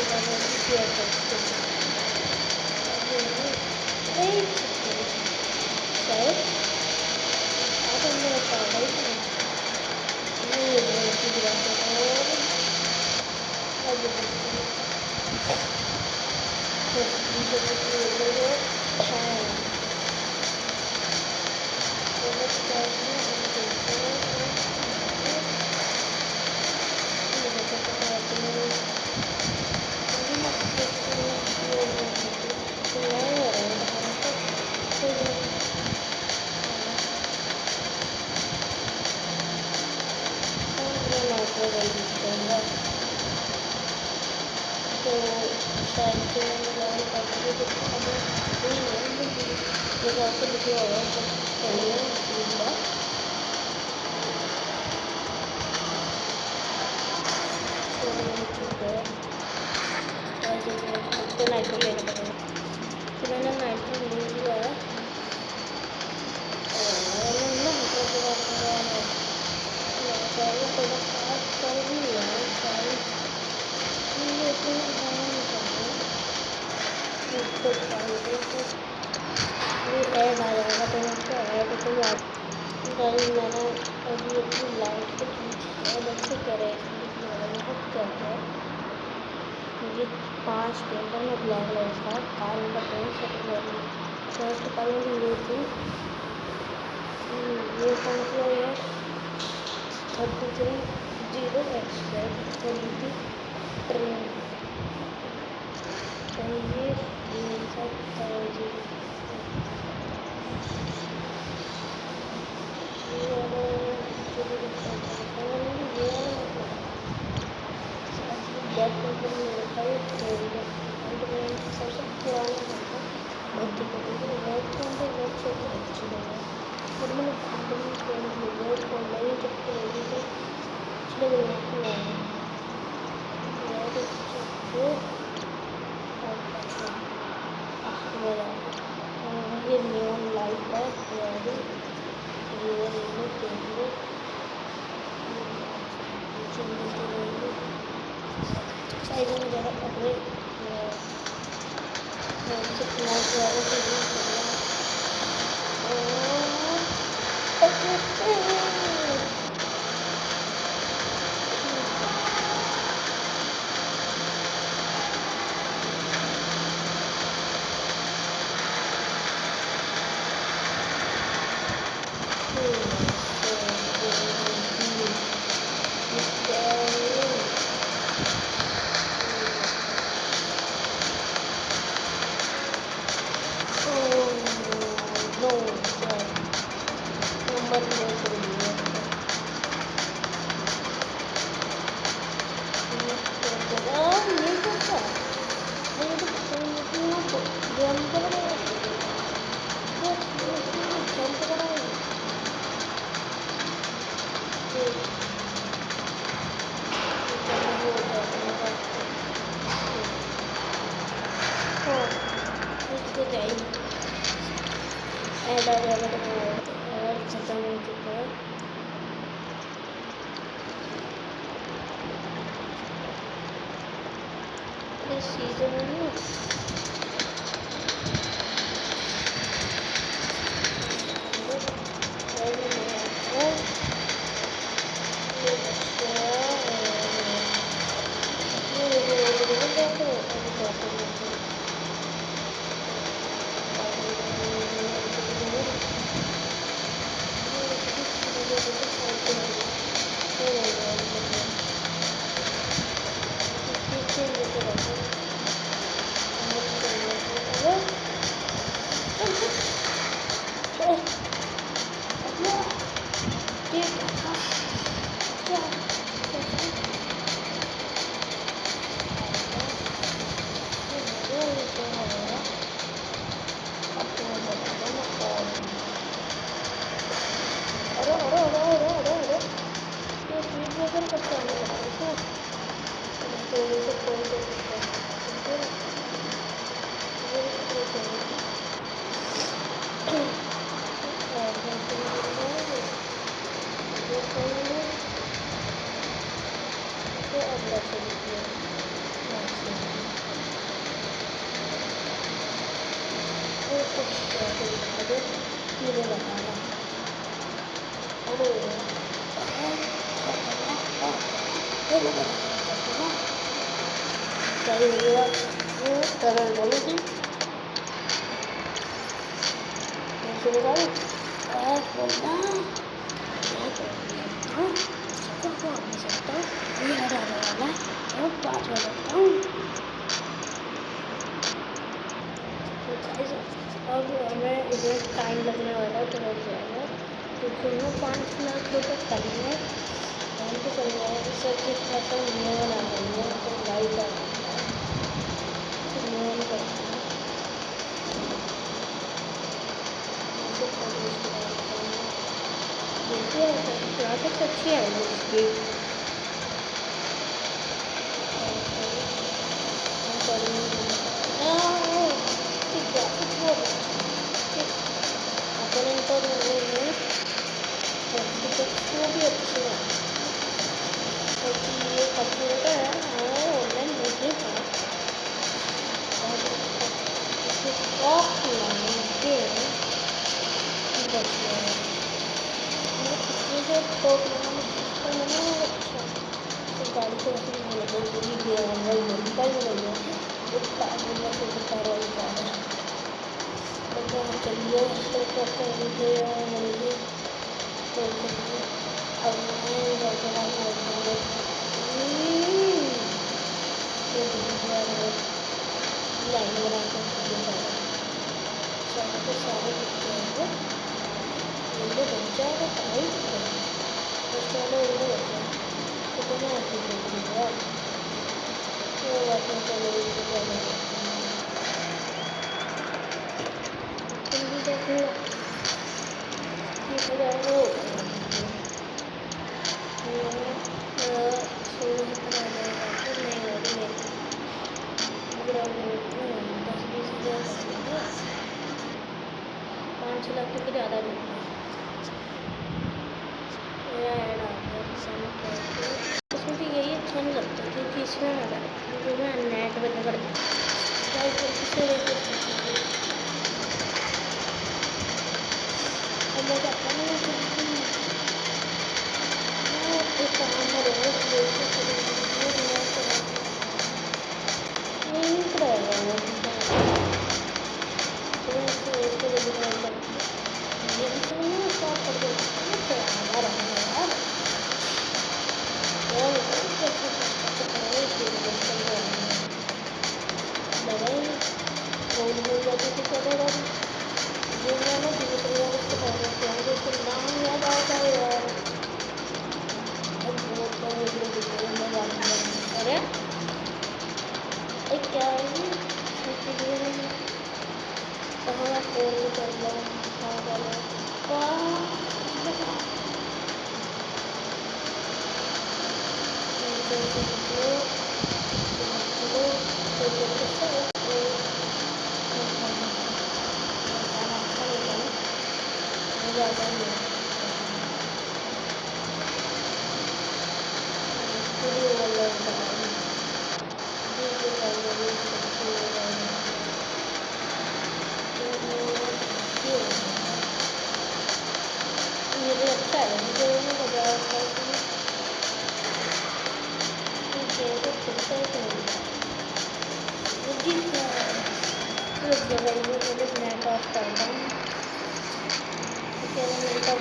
के बाद में शेयर करते हैं शायद आप मेरा पागल तो शायद से मैंने करके तो अभी हुई नहीं जब आपको लिखा होगा तो पढ़िए एक बार ठीक है तो नाइट्रो लेना पड़ेगा तो मैंने नाइट्रो ले लिया है कर भी लिया ऐड आ जाएगा तो उसको ऐड तो गाइस मैंने अभी अपनी लाइट को अलग से करें बहुत क्या है मुझे 5 पेपर में ब्लैक कलर का कार का पेंट फर्स्ट कलर ये थी ये कौन सी है 33 ट्रेन सबसे पुराना ये नियॉन लाइट है ज़्यादा अपने ऐड आ जाएगा तो और खत्म हो चुका है इस सीजन में करके मुझे बताना। और सही होगा वो कलर बोलो थी कैसे बताओ बोलना सबको नहीं सकता ये हराने वाला है और बात हो सकता हूँ। अब हमें इधर टाइम लगने वाला है तो लग जाएगा क्योंकि हमें 5 लाख रुपये करने हम तो कर जाएगा सब के साथ लोन आ रही है तो लाइट आ रही है तो लोन करते हैं देखिए ग्राफिक्स अच्छी है इसकी वो भी अच्छी है क्योंकि ये कंप्यूटर है हमारा ऑनलाइन नहीं था ऑफलाइन गेम बचने जो प्रोग्राम सिस्टम है ना वो अच्छा तो गाड़ी को ऐसे पूरी गेम ऑनलाइन मिलता ही नहीं है एक पानी में से बता रहा है तो चलिए तो करते हैं तो अब लाइन बना कर सारे ये बन जाएगा भाई चलो ये बन जाए कितना ऐसी चलो लगता है कि ज़्यादा नहीं इसमें तो यही अच्छा नहीं लगता क्योंकि इसमें जो मैं नेट बंद कर अरे क्या है कहाँ फोन कर लो मुझे अच्छा है मुझे मजा आता है नेट ऑफ करता हूँ